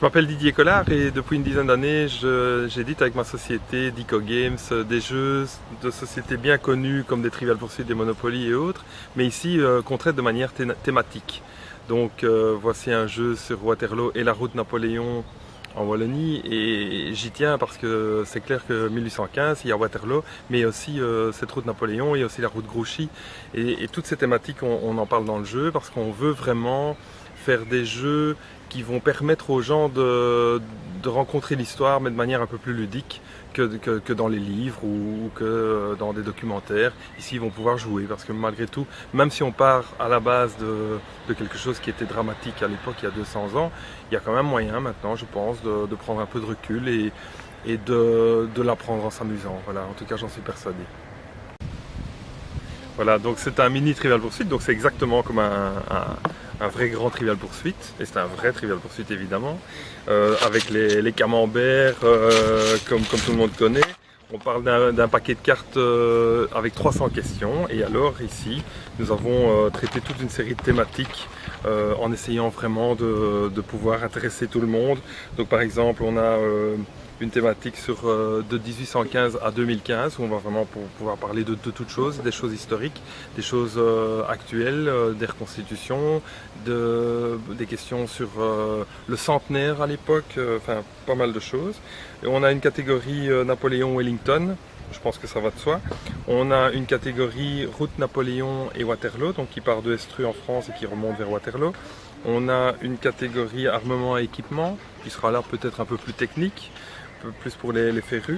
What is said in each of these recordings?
m'appelle Didier Collard et depuis une dizaine d'années, j'édite avec ma société Dico Games des jeux de sociétés bien connus comme des Trivial Pursuit, des Monopoly et autres, mais ici qu'on traite de manière thématique. Donc voici un jeu sur Waterloo et la route Napoléon en Wallonie, et j'y tiens parce que c'est clair que 1815 il y a Waterloo, mais il y a aussi cette route Napoléon, il y a aussi la route Grouchy, et toutes ces thématiques on en parle dans le jeu parce qu'on veut vraiment faire des jeux qui vont permettre aux gens de rencontrer l'histoire, mais de manière un peu plus ludique que dans les livres ou que dans des documentaires. Ici ils vont pouvoir jouer parce que malgré tout, même si on part à la base de quelque chose qui était dramatique à l'époque il y a 200 ans, il y a quand même moyen maintenant, je pense, de prendre un peu de recul et de l'apprendre en s'amusant. Voilà, en tout cas j'en suis persuadé. Voilà, donc c'est un mini Trivial Pursuit, donc c'est exactement comme un vrai grand Trivial Pursuit, et c'est un vrai Trivial Pursuit évidemment, avec les camemberts comme tout le monde connaît. On parle d'un paquet de cartes avec 300 questions, et alors ici nous avons traité toute une série de thématiques en essayant vraiment de pouvoir intéresser tout le monde. Donc par exemple on a une thématique de 1815 à 2015 où on va vraiment pouvoir parler de toutes choses, des choses historiques, des choses actuelles, des reconstitutions, des questions sur le centenaire à l'époque, enfin pas mal de choses. Et on a une catégorie Napoléon-Wellington, je pense que ça va de soi. On a une catégorie route Napoléon et Waterloo, donc qui part de Estreux en France et qui remonte vers Waterloo. On a une catégorie armement et équipement, qui sera là peut-être un peu plus technique, plus pour les férus,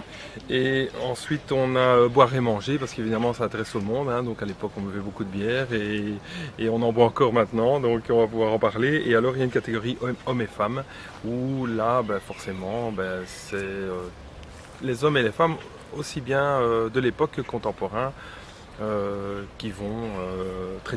et ensuite on a boire et manger parce qu'évidemment ça intéresse tout le monde, hein. Donc à l'époque on buvait beaucoup de bière et on en boit encore maintenant, donc on va pouvoir en parler. Et alors il y a une catégorie hommes et femmes où là forcément c'est les hommes et les femmes aussi bien de l'époque que contemporains qui vont traiter